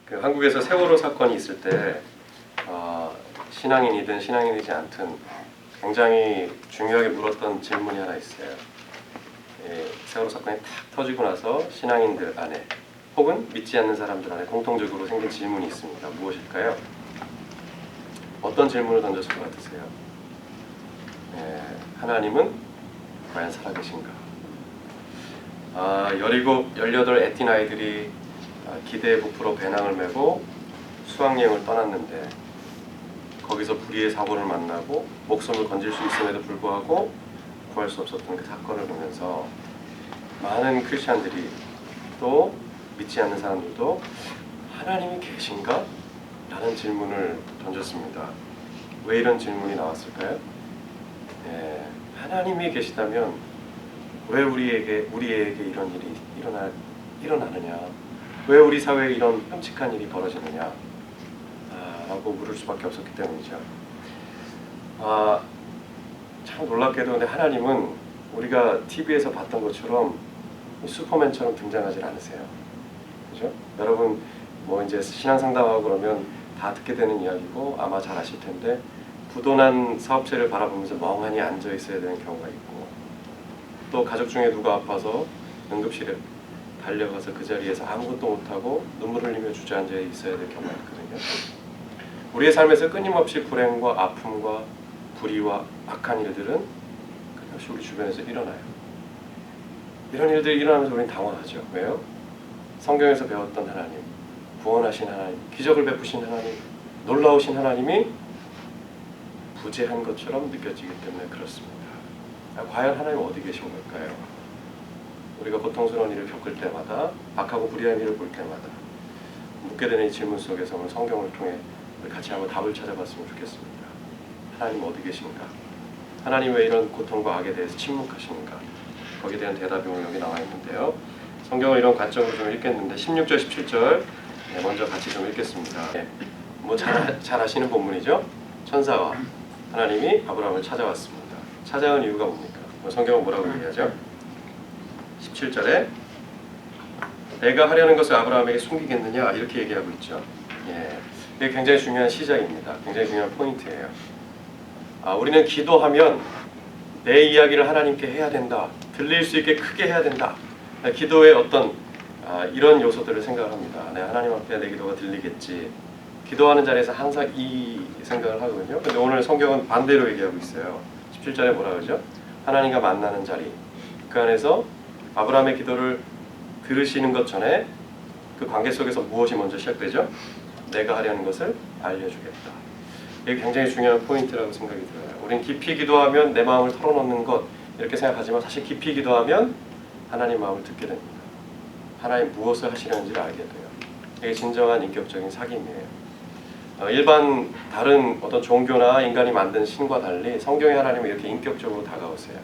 그 한국에서 세월호 사건이 있을 때 신앙인이든 신앙인이지 않든 굉장히 중요하게 물었던 질문이 하나 있어요. 세월호 사건이 탁 터지고 나서 신앙인들 안에 혹은 믿지 않는 사람들 안에 공통적으로 생긴 질문이 있습니다. 무엇일까요? 어떤 질문을 던졌을 것 같으세요? 하나님은 과연 살아계신가? 17, 18 애틴 아이들이 기대에 부풀어 배낭을 메고 수학여행을 떠났는데 거기서 불의의 사고를 만나고 목숨을 건질 수 있음에도 불구하고 구할 수 없었던 그 사건을 보면서 많은 크리스찬들이 또 믿지 않는 사람들도 하나님이 계신가? 라는 질문을 던졌습니다. 왜 이런 질문이 나왔을까요? 하나님이 계시다면 왜 우리에게 이런 일이 일어나느냐? 왜 우리 사회에 이런 끔찍한 일이 벌어지느냐? 라고 물을 수밖에 없었기 때문이죠. 참 놀랍게도 근데 하나님은 우리가 TV에서 봤던 것처럼 슈퍼맨처럼 등장하지 않으세요. 그죠? 여러분 뭐 이제 신앙 상담하고 그러면 다 듣게 되는 이야기고 아마 잘 아실 텐데 부도난 사업체를 바라보면서 멍하니 앉아 있어야 되는 경우가 있고 또 가족 중에 누가 아파서 응급실에 달려가서 그 자리에서 아무것도 못하고 눈물 흘리며 주저앉아 있어야 될 경우가 있거든요. 우리의 삶에서 끊임없이 불행과 아픔과 불의와 악한 일들은 끊임없이 우리 주변에서 일어나요. 이런 일들이 일어나면서 우리는 당황하죠. 왜요? 성경에서 배웠던 하나님, 구원하신 하나님, 기적을 베푸신 하나님, 놀라우신 하나님이 부재한 것처럼 느껴지기 때문에 그렇습니다. 과연 하나님 어디 계신 걸까요? 우리가 고통스러운 일을 겪을 때마다 악하고 불의한 일을 볼 때마다 묻게 되는 이 질문 속에서 오늘 성경을 통해 같이 한번 답을 찾아봤으면 좋겠습니다. 하나님 어디 계신가? 하나님 왜 이런 고통과 악에 대해서 침묵하시는가? 거기에 대한 대답이 오늘 여기 나와 있는데요. 성경을 이런 관점으로 좀 읽겠는데 16절, 17절 먼저 같이 좀 읽겠습니다. 뭐 잘 아시는 본문이죠. 천사와 하나님이 아브라함을 찾아왔습니다. 찾아온 이유가 뭡니까? 성경은 뭐라고 얘기하죠? 17절에 내가 하려는 것을 아브라함에게 숨기겠느냐 이렇게 얘기하고 있죠. 이게 굉장히 중요한 시작입니다. 굉장히 중요한 포인트예요. 우리는 기도하면 내 이야기를 하나님께 해야 된다. 들릴 수 있게 크게 해야 된다. 기도의 어떤 이런 요소들을 생각합니다. 하나님 앞에 내 기도가 들리겠지. 기도하는 자리에서 항상 이 생각을 하거든요. 근데 오늘 성경은 반대로 얘기하고 있어요. 17절에 뭐라 그러죠? 하나님과 만나는 자리. 그 안에서 아브라함의 기도를 들으시는 것 전에 그 관계 속에서 무엇이 먼저 시작되죠? 내가 하려는 것을 알려주겠다. 이게 굉장히 중요한 포인트라고 생각이 들어요. 우린 깊이 기도하면 내 마음을 털어놓는 것 이렇게 생각하지만 사실 깊이 기도하면 하나님 마음을 듣게 됩니다. 하나님 무엇을 하시려는지를 알게 돼요. 이게 진정한 인격적인 사귐이에요. 일반 다른 어떤 종교나 인간이 만든 신과 달리 성경의 하나님은 이렇게 인격적으로 다가오세요.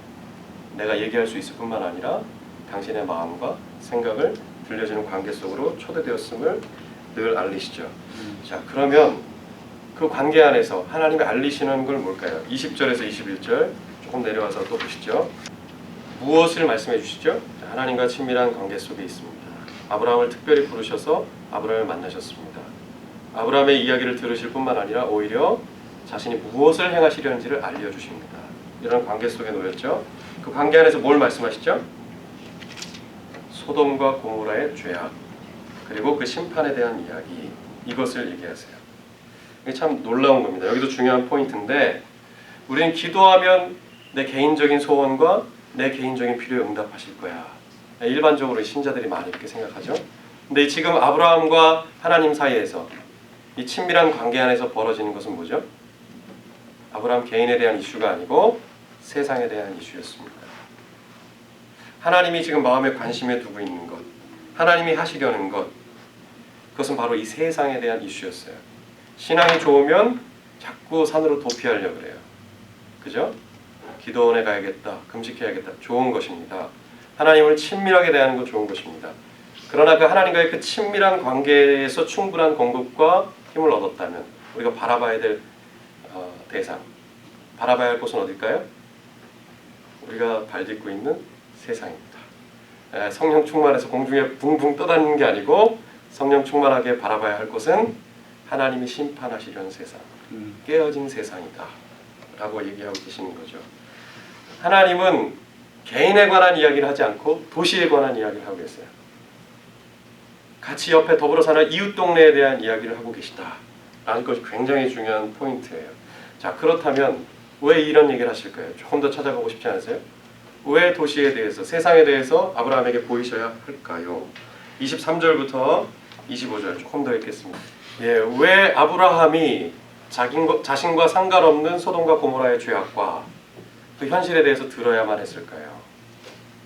내가 얘기할 수 있을 뿐만 아니라 당신의 마음과 생각을 들려주는 관계 속으로 초대되었음을 늘 알리시죠. 자, 그러면 그 관계 안에서 하나님이 알리시는 걸 뭘까요? 20절에서 21절 조금 내려와서 또 보시죠. 무엇을 말씀해 주시죠? 하나님과 친밀한 관계 속에 있습니다. 아브라함을 특별히 부르셔서 아브라함을 만나셨습니다. 아브라함의 이야기를 들으실 뿐만 아니라 오히려 자신이 무엇을 행하시려는지를 알려주십니다. 이런 관계 속에 놓였죠. 그 관계 안에서 뭘 말씀하시죠? 소돔과 고모라의 죄악 그리고 그 심판에 대한 이야기 이것을 얘기하세요. 이게 참 놀라운 겁니다. 여기도 중요한 포인트인데 우리는 기도하면 내 개인적인 소원과 내 개인적인 필요에 응답하실 거야. 일반적으로 신자들이 많이 이렇게 생각하죠. 근데 지금 아브라함과 하나님 사이에서 이 친밀한 관계 안에서 벌어지는 것은 뭐죠? 아브라함 개인에 대한 이슈가 아니고 세상에 대한 이슈였습니다. 하나님이 지금 마음에 관심에 두고 있는 것, 하나님이 하시려는 것, 그것은 바로 이 세상에 대한 이슈였어요. 신앙이 좋으면 자꾸 산으로 도피하려고 그래요. 그죠? 기도원에 가야겠다, 금식해야겠다, 좋은 것입니다. 하나님을 친밀하게 대하는 것 좋은 것입니다. 그러나 그 하나님과의 그 친밀한 관계에서 충분한 공급과 힘을 얻었다면 우리가 바라봐야 될 대상, 바라봐야 할 곳은 어딜까요? 우리가 발딛고 있는 세상입니다. 성령 충만해서 공중에 붕붕 떠다니는 게 아니고 성령 충만하게 바라봐야 할 것은 하나님이 심판하시려는 세상, 깨어진 세상이다 라고 얘기하고 계시는 거죠. 하나님은 개인에 관한 이야기를 하지 않고 도시에 관한 이야기를 하고 계세요. 같이 옆에 더불어 사는 이웃 동네에 대한 이야기를 하고 계시다 라는 것이 굉장히 중요한 포인트예요. 자, 그렇다면 왜 이런 얘기를 하실까요? 조금 더 찾아보고 싶지 않으세요? 왜 도시에 대해서, 세상에 대해서 아브라함에게 보이셔야 할까요? 23절부터 25절 조금 더 읽겠습니다. 예, 왜 아브라함이 자신과 상관없는 소돔과 고모라의 죄악과 그 현실에 대해서 들어야만 했을까요?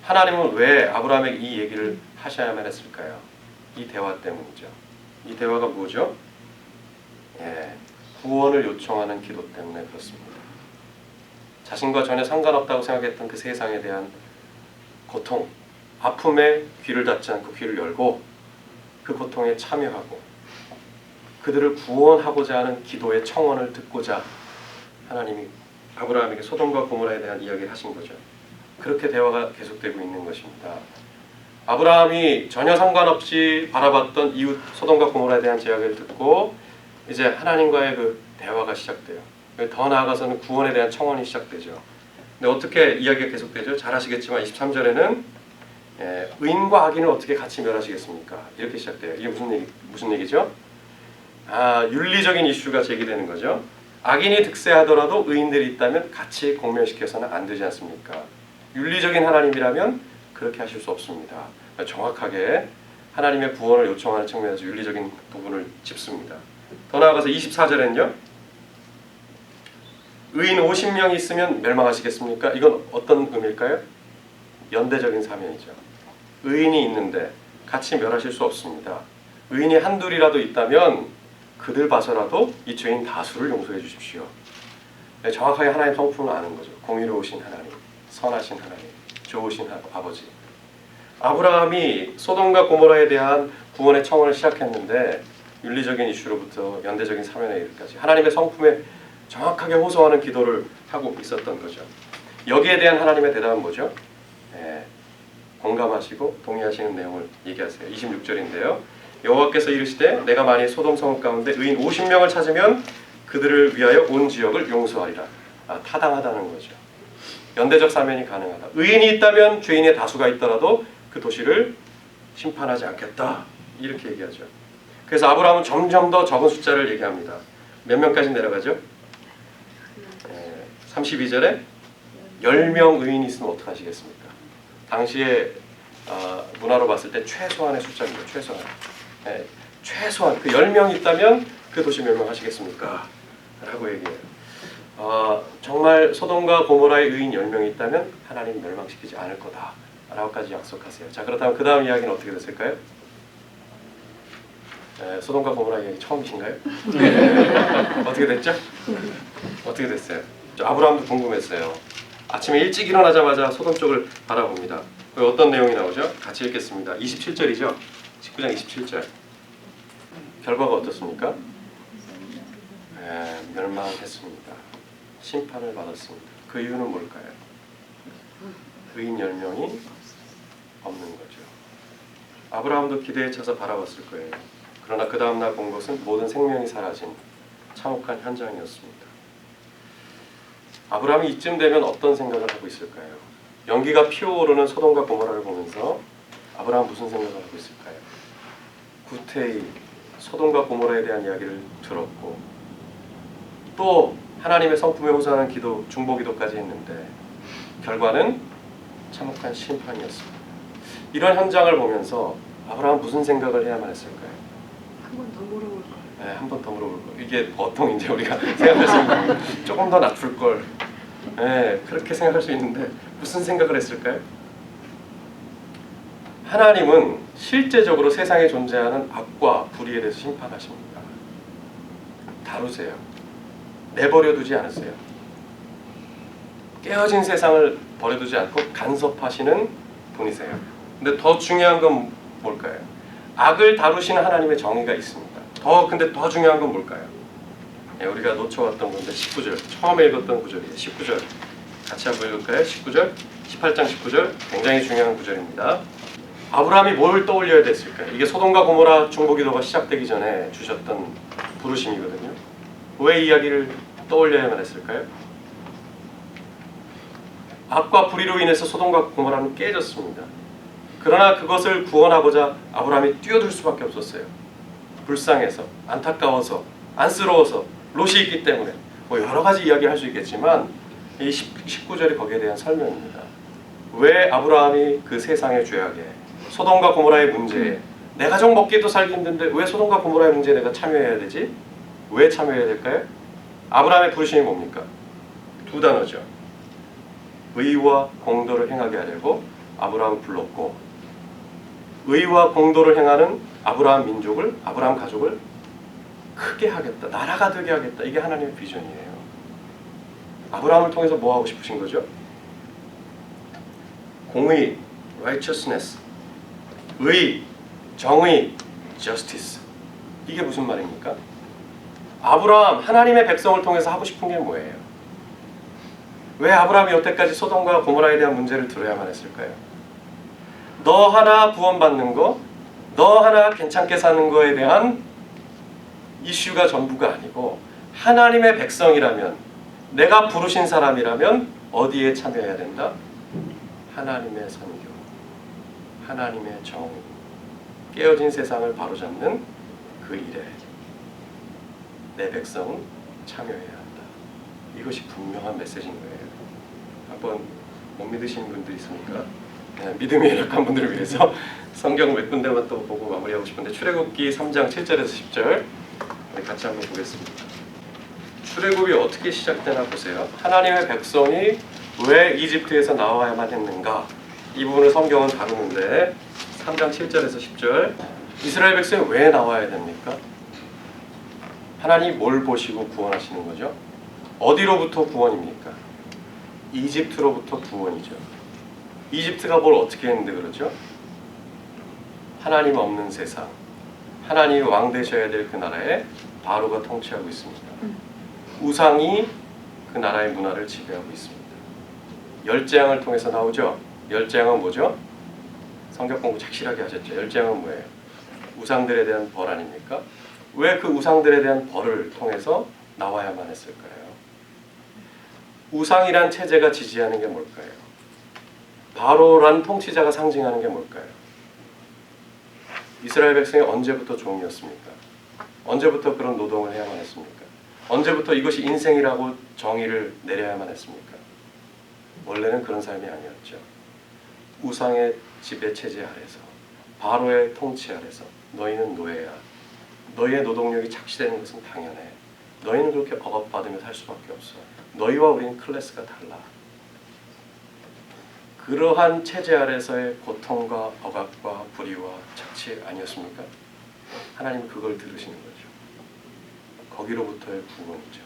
하나님은 왜 아브라함에게 이 얘기를 하셔야만 했을까요? 이 대화 때문이죠. 이 대화가 뭐죠? 예, 구원을 요청하는 기도 때문에 그렇습니다. 자신과 전혀 상관없다고 생각했던 그 세상에 대한 고통, 아픔에 귀를 닫지 않고 귀를 열고 그 고통에 참여하고 그들을 구원하고자 하는 기도의 청원을 듣고자 하나님이 아브라함에게 소돔과 고모라에 대한 이야기를 하신 거죠. 그렇게 대화가 계속되고 있는 것입니다. 아브라함이 전혀 상관없이 바라봤던 이웃 소돔과 고모라에 대한 이야기를 듣고 이제 하나님과의 그 대화가 시작돼요. 더 나아가서는 구원에 대한 청원이 시작되죠. 근데 어떻게 이야기가 계속되죠? 잘 아시겠지만 23절에는 의인과 악인을 어떻게 같이 멸하시겠습니까? 이렇게 시작돼요. 이게 무슨 얘기죠? 윤리적인 이슈가 제기되는 거죠. 악인이 득세하더라도 의인들이 있다면 같이 공멸시켜서는 안 되지 않습니까? 윤리적인 하나님이라면 그렇게 하실 수 없습니다. 정확하게 하나님의 구원을 요청하는 측면에서 윤리적인 부분을 짚습니다. 더 나아가서 24절에는요. 의인 50명이 있으면 멸망하시겠습니까? 이건 어떤 의미일까요? 연대적인 사명이죠. 의인이 있는데 같이 멸하실 수 없습니다. 의인이 한둘이라도 있다면 그들 봐서라도 이 죄인 다수를 용서해 주십시오. 정확하게 하나님의 성품을 아는 거죠. 공의로우신 하나님, 선하신 하나님, 좋으신 아버지. 아브라함이 소돔과 고모라에 대한 구원의 청원을 시작했는데 윤리적인 이슈로부터 연대적인 사명에 이르기까지 하나님의 성품에 정확하게 호소하는 기도를 하고 있었던 거죠. 여기에 대한 하나님의 대답은 뭐죠? 공감하시고 동의하시는 내용을 얘기하세요. 26절인데요. 여호와께서 이르시되 내가 만일 소돔 성읍 가운데 의인 50명을 찾으면 그들을 위하여 온 지역을 용서하리라. 타당하다는 거죠. 연대적 사면이 가능하다. 의인이 있다면 죄인의 다수가 있더라도 그 도시를 심판하지 않겠다. 이렇게 얘기하죠. 그래서 아브라함은 점점 더 적은 숫자를 얘기합니다. 몇 명까지 내려가죠? 32절에 10명 의인이 있으면 어떡하시겠습니까? 당시에 문화로 봤을 때 최소한의 숫자입니다. 최소한. 최소한 그 10명이 있다면 그 도시 멸망하시겠습니까? 라고 얘기해요. 정말 소돔과 고모라의 의인 10명이 있다면 하나님 멸망시키지 않을 거다 라고까지 약속하세요. 자, 그렇다면 그 다음 이야기는 어떻게 됐을까요? 소돔과 고모라 이야기 처음이신가요? 어떻게 됐죠? 어떻게 됐어요? 아브라함도 궁금했어요. 아침에 일찍 일어나자마자 소돔 쪽을 바라봅니다. 어떤 내용이 나오죠? 같이 읽겠습니다. 27절이죠? 19장 27절. 결과가 어떻습니까? 멸망했습니다. 심판을 받았습니다. 그 이유는 뭘까요? 의인 10명이 없는 거죠. 아브라함도 기대에 차서 바라봤을 거예요. 그러나 그 다음날 본 것은 모든 생명이 사라진 참혹한 현장이었습니다. 아브라함이 이쯤 되면 어떤 생각을 하고 있을까요? 연기가 피어오르는 소돔과 고모라를 보면서 아브라함 무슨 생각을 하고 있을까요? 구태의 소돔과 고모라에 대한 이야기를 들었고 또 하나님의 성품에 호소하는 기도, 중보기도까지 했는데 결과는 참혹한 심판이었습니다. 이런 현장을 보면서 아브라함은 무슨 생각을 해야만 했을까요? 한 번 더 물어볼 걸. 네, 한 번 더 물어볼 걸. 이게 보통 이제 우리가 생각할 수 있는 조금 더 낮출 걸. 네, 그렇게 생각할 수 있는데 무슨 생각을 했을까요? 하나님은 실제적으로 세상에 존재하는 악과 불의에 대해서 심판하십니다. 다루세요. 내버려 두지 않으세요. 깨어진 세상을 버려두지 않고 간섭하시는 분이세요. 근데 더 중요한 건 뭘까요? 악을 다루시는 하나님의 정의가 있습니다. 근데 더 중요한 건 뭘까요? 우리가 놓쳐왔던 건데 19절, 처음에 읽었던 구절이에요. 19절 같이 한번 읽을까요? 19절, 18장 19절 굉장히 중요한 구절입니다. 아브라함이 뭘 떠올려야 됐을까요? 이게 소돔과 고모라 중보기도가 시작되기 전에 주셨던 부르심이거든요. 왜 이야기를 떠올려야만 했을까요? 악과 불의로 인해서 소돔과 고모라는 깨졌습니다. 그러나 그것을 구원하고자 아브라함이 뛰어들 수밖에 없었어요. 불쌍해서, 안타까워서, 안쓰러워서, 롯이 있기 때문에. 뭐 여러 가지 이야기할 수 있겠지만 이 19절이 거기에 대한 설명입니다. 왜 아브라함이 그 세상의 죄악에, 소돔과 고모라의 문제에, 내 가족 먹기도 살기 힘든데 왜 소돔과 고모라의 문제에 내가 참여해야 되지? 왜 참여해야 될까요? 아브라함의 부르심이 뭡니까? 두 단어죠. 의와 공도를 행하게 하려고 아브라함을 불렀고, 의와 공도를 행하는 아브라함 민족을, 아브라함 가족을 크게 하겠다, 나라가 되게 하겠다. 이게 하나님의 비전이에요. 아브라함을 통해서 뭐 하고 싶으신 거죠? 공의, righteousness, 의, 정의, justice. 이게 무슨 말입니까? 아브라함, 하나님의 백성을 통해서 하고 싶은 게 뭐예요? 왜 아브라함이 여태까지 소돔과 고모라에 대한 문제를 들어야만 했을까요? 너 하나 구원받는 거, 너 하나 괜찮게 사는 거에 대한 이슈가 전부가 아니고, 하나님의 백성이라면, 내가 부르신 사람이라면 어디에 참여해야 된다? 하나님의 선교, 하나님의 정의, 깨어진 세상을 바로잡는 그 일에 내 백성은 참여해야 한다. 이것이 분명한 메시지인 거예요. 한번 못 믿으시는 분들이 있으니까 믿음이 약한 분들을 위해서 성경 몇 군데만 또 보고 마무리하고 싶은데, 출애굽기 3장 7절에서 10절 우리 같이 한번 보겠습니다. 출애굽이 어떻게 시작되나 보세요. 하나님의 백성이 왜 이집트에서 나와야만 했는가, 이 부분을 성경은 다루는데 3장 7절에서 10절, 이스라엘 백성이 왜 나와야 됩니까? 하나님이 뭘 보시고 구원하시는 거죠? 어디로부터 구원입니까? 이집트로부터 구원이죠. 이집트가 뭘 어떻게 했는데 그렇죠? 하나님 없는 세상, 하나님이 왕 되셔야 될 그 나라에 바로가 통치하고 있습니다. 우상이 그 나라의 문화를 지배하고 있습니다. 열재앙을 통해서 나오죠. 열재앙은 뭐죠? 성경 공부 착실하게 하셨죠. 열재앙은 뭐예요? 우상들에 대한 벌 아닙니까? 왜 그 우상들에 대한 벌을 통해서 나와야만 했을까요? 우상이란 체제가 지지하는 게 뭘까요? 바로란 통치자가 상징하는 게 뭘까요? 이스라엘 백성이 언제부터 종이었습니까? 언제부터 그런 노동을 해야만 했습니까? 언제부터 이것이 인생이라고 정의를 내려야만 했습니까? 원래는 그런 삶이 아니었죠. 우상의 지배 체제 아래서, 바로의 통치 아래서 너희는 노예야. 너희의 노동력이 착취되는 것은 당연해. 너희는 그렇게 억압받으며 살 수밖에 없어. 너희와 우리는 클래스가 달라. 그러한 체제 아래서의 고통과 억압과 불의와 착취 아니었습니까? 하나님은 그걸 들으시는 거죠. 거기로부터의 구원이죠.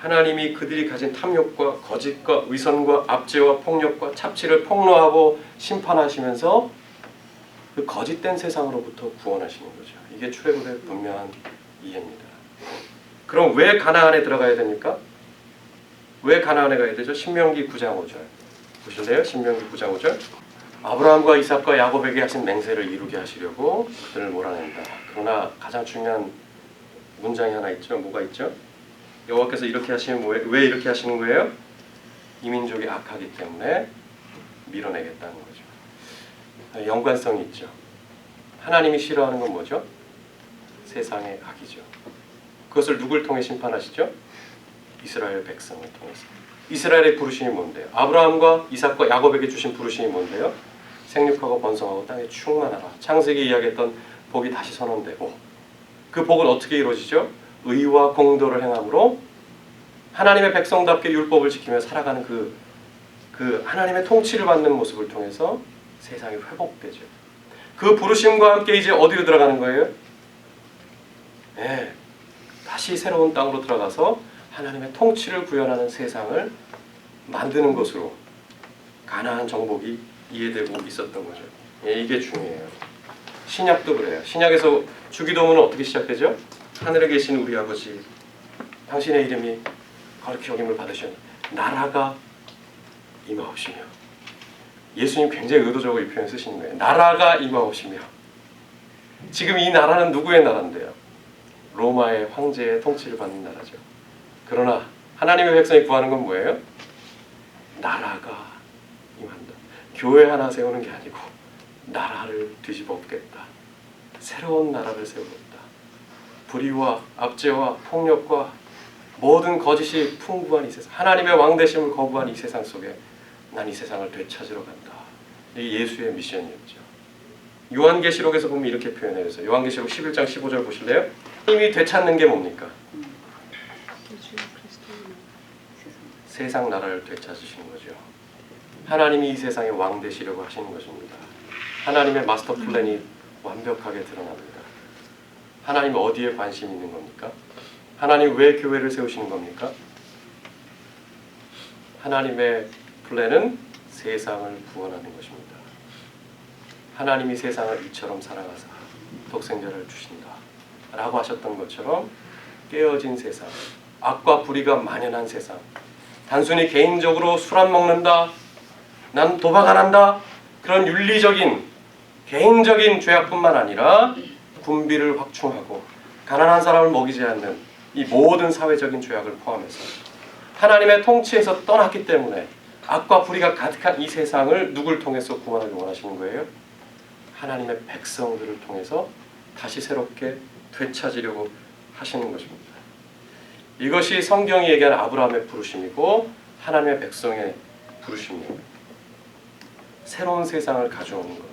하나님이 그들이 가진 탐욕과 거짓과 위선과 압제와 폭력과 착취를 폭로하고 심판하시면서 그 거짓된 세상으로부터 구원하시는 거죠. 이게 출애굽의 분명한 이해입니다. 그럼 왜 가나안에 들어가야 됩니까? 왜 가나안에 가야 되죠? 신명기 9장 5절 보실래요? 신명기 9장 5절, 아브라함과 이삭과 야곱에게 하신 맹세를 이루게 하시려고 그들을 몰아낸다. 그러나 가장 중요한 문장이 하나 있죠. 뭐가 있죠? 여호와께서 이렇게 하시면 왜 이렇게 하시는 거예요? 이 민족이 악하기 때문에 밀어내겠다는 거죠. 연관성이 있죠. 하나님이 싫어하는 건 뭐죠? 세상의 악이죠. 그것을 누굴 통해 심판하시죠? 이스라엘 백성을 통해서. 이스라엘의 부르심이 뭔데요? 아브라함과 이삭과 야곱에게 주신 부르심이 뭔데요? 생육하고 번성하고 땅에 충만하라. 창세기 이야기했던 복이 다시 선언되고, 그 복은 어떻게 이루어지죠? 의와 공도를 행함으로 하나님의 백성답게 율법을 지키며 살아가는 그 하나님의 통치를 받는 모습을 통해서 세상이 회복되죠. 그 부르심과 함께 이제 어디로 들어가는 거예요? 네, 다시 새로운 땅으로 들어가서 하나님의 통치를 구현하는 세상을 만드는 것으로 가나안 정복이 이해되고 있었던 거죠. 예, 이게 중요해요. 신약도 그래요. 신약에서 주기도문은 어떻게 시작되죠? 하늘에 계신 우리 아버지, 당신의 이름이 거룩히 여김을 받으시는 나라가 임하옵시며 예수님 굉장히 의도적으로 이 표현 쓰시는 거예요. 나라가 임하옵시며. 지금 이 나라는 누구의 나라인데요? 로마의 황제의 통치를 받는 나라죠. 그러나 하나님의 백성이 구하는 건 뭐예요? 나라가 임한다. 교회 하나 세우는 게 아니고 나라를 뒤집어 엎겠다. 새로운 나라를 세우겠다. 불의와 압제와 폭력과 모든 거짓이 풍부한 이 세상, 하나님의 왕되심을 거부한 이 세상 속에 난 이 세상을 되찾으러 간다. 이게 예수의 미션이었죠. 요한계시록에서 보면 이렇게 표현해요. 요한계시록 11장 15절 보실래요? 이미 되찾는 게 뭡니까? 예수 그리스도의 세상 나라를 되찾으시는 거죠. 하나님이 이 세상의 왕 되시려고 하시는 것입니다. 하나님의 마스터 플랜이 완벽하게 드러납니다. 하나님 어디에 관심이 있는 겁니까? 하나님 왜 교회를 세우시는 겁니까? 하나님의 플랜은 세상을 구원하는 것입니다. 하나님이 세상을 이처럼 사랑하사 독생자를 주신다 라고 하셨던 것처럼 깨어진 세상, 악과 불의가 만연한 세상, 단순히 개인적으로 술 안 먹는다, 난 도박 안 한다, 그런 윤리적인 개인적인 죄악뿐만 아니라 군비를 확충하고 가난한 사람을 먹이지 않는 이 모든 사회적인 죄악을 포함해서 하나님의 통치에서 떠났기 때문에 악과 불의가 가득한 이 세상을 누굴 통해서 구원하기 원하시는 거예요? 하나님의 백성들을 통해서 다시 새롭게 되찾으려고 하시는 것입니다. 이것이 성경이 얘기하는 아브라함의 부르심이고 하나님의 백성의 부르심이에요. 새로운 세상을 가져오는 것,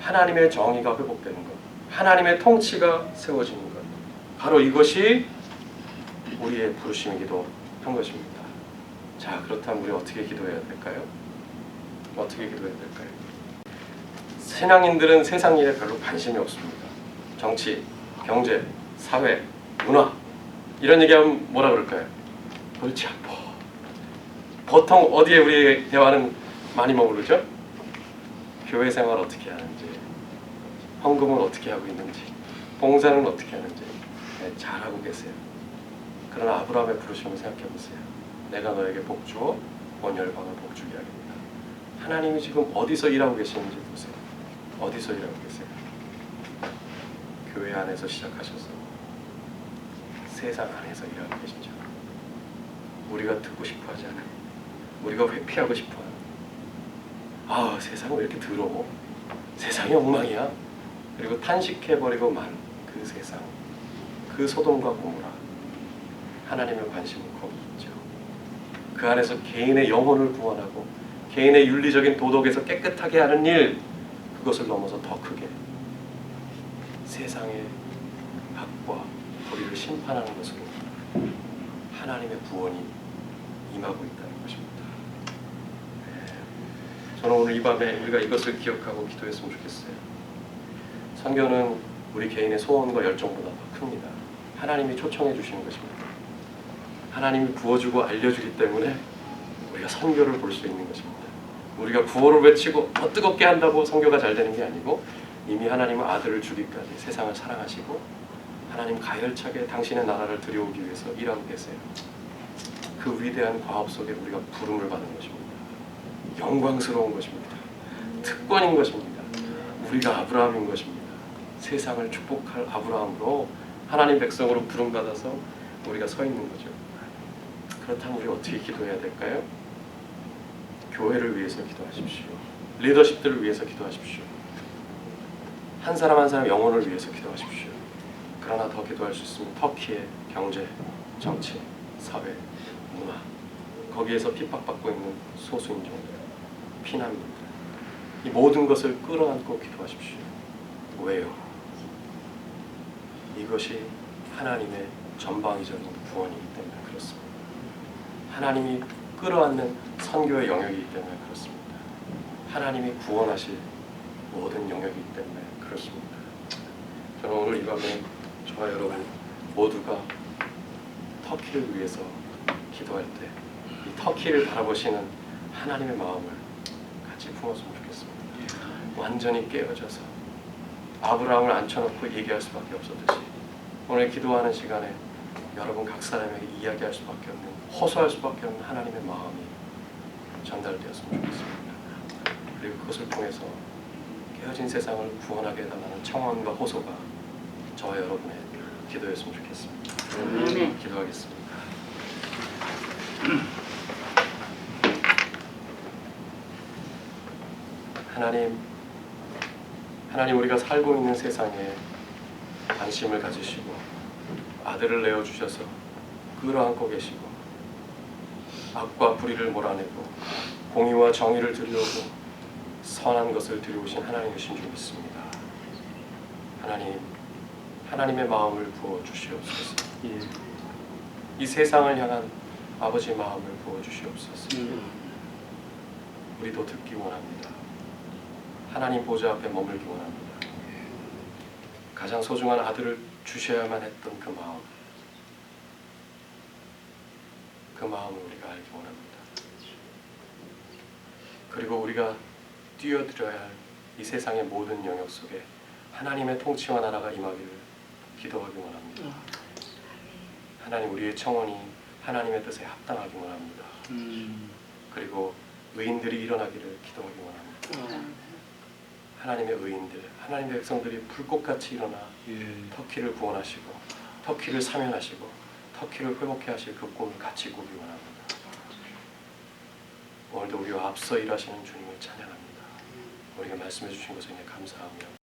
하나님의 정의가 회복되는 것, 하나님의 통치가 세워지는 것, 바로 이것이 우리의 부르심이기도 한 것입니다. 자, 그렇다면 우리 어떻게 기도해야 될까요? 어떻게 기도해야 될까요? 신앙인들은 세상 일에 별로 관심이 없습니다. 정치, 경제, 사회, 문화 이런 얘기하면 뭐라 그럴까요? 골치 아파. 보통 어디에 우리의 대화는 많이 머무르죠? 교회 생활 어떻게 하는지, 헌금은 어떻게 하고 있는지, 봉사는 어떻게 하는지 잘하고 계세요. 그러나 아브라함의 부르심을 생각해 보세요. 내가 너에게 복 주어 온 열방을 복 주게 하겠다. 하나님이 지금 어디서 일하고 계시는지 보세요. 어디서 일하고 계세요? 교회 안에서 시작하셔서 세상 안에서 일하고 계시죠. 우리가 듣고 싶어하지 않아요. 우리가 회피하고 싶어하는, 아, 세상은 왜 이렇게 더러워? 세상이 엉망이야. 그리고 탄식해버리고 만 그 세상, 그 소돔과 고모라. 하나님의 관심은 거기 있죠. 그 안에서 개인의 영혼을 구원하고 개인의 윤리적인 도덕에서 깨끗하게 하는 일, 그것을 넘어서 더 크게 세상의 악과 불의를 심판하는 것으로 하나님의 구원이 임하고 있다는 것입니다. 저는 오늘 이 밤에 우리가 이것을 기억하고 기도했으면 좋겠어요. 선교는 우리 개인의 소원과 열정보다 더 큽니다. 하나님이 초청해 주시는 것입니다. 하나님이 부어주고 알려주기 때문에 우리가 선교를 볼 수 있는 것입니다. 우리가 구호를 외치고 더 뜨겁게 한다고 선교가 잘 되는 게 아니고 이미 하나님은 아들을 주기까지 세상을 사랑하시고 하나님 가열차게 당신의 나라를 들여오기 위해서 일하고 계세요. 그 위대한 과업 속에 우리가 부름을 받은 것입니다. 영광스러운 것입니다. 특권인 것입니다. 우리가 아브라함인 것입니다. 세상을 축복할 아브라함으로 하나님 백성으로 부름받아서 우리가 서 있는 거죠. 그렇다면 우리 어떻게 기도해야 될까요? 교회를 위해서 기도하십시오. 리더십들을 위해서 기도하십시오. 한 사람 한 사람 영혼을 위해서 기도하십시오. 그러나 더 기도할 수 있으면 터키의 경제, 정치, 사회, 문화, 거기에서 핍박받고 있는 소수인종들, 피난민들, 이 모든 것을 끌어안고 기도하십시오. 왜요? 이것이 하나님의 전방위적인 구원이기 때문에 그렇습니다. 하나님이 끌어안는 선교의 영역이기 때문에 그렇습니다. 하나님이 구원하실 모든 영역이기 때문에 그렇습니다. 저는 오늘 이 밤에 저와 여러분 모두가 터키를 위해서 기도할 때 이 터키를 바라보시는 하나님의 마음을 같이 품었으면 좋겠습니다. 완전히 깨어져서 아브라함을 앉혀놓고 얘기할 수밖에 없었듯이 오늘 기도하는 시간에 여러분 각 사람에게 이야기할 수밖에 없는, 호소할 수밖에 없는 하나님의 마음이 전달되었으면 좋겠습니다. 그리고 그것을 통해서 깨어진 세상을 구원하게 해달라는 청원과 호소가 저와 여러분의 기도였으면 좋겠습니다. 아멘. 기도하겠습니다. 하나님 우리가 살고 있는 세상에 관심을 가지시고 아들을 내어주셔서 끌어안고 계시고 악과 불의를 몰아내고 공의와 정의를 들여오고 선한 것을 들여오신 하나님이신 줄 믿습니다. 하나님의 마음을 부어주시옵소서. 이 세상을 향한 아버지의 마음을 부어주시옵소서. 우리도 듣기 원합니다. 하나님 보좌 앞에 머물기 원합니다. 가장 소중한 아들을 주셔야만 했던 그 마음을 우리가 알기 원합니다. 그리고 우리가 뛰어들어야 할 이 세상의 모든 영역 속에 하나님의 통치와 나라가 임하기를 기도하기 원합니다. 하나님, 우리의 청원이 하나님의 뜻에 합당하기 원합니다. 그리고 의인들이 일어나기를 기도하기 원합니다. 하나님의 의인들, 하나님의 백성들이 불꽃같이 일어나 터키를 구원하시고 터키를 사면하시고 터키를 회복해 하실 그 꿈을 같이 꾸기 원합니다. 오늘도 우리와 앞서 일하시는 주님을 찬양합니다. 우리가 말씀해 주신 것에 감사하며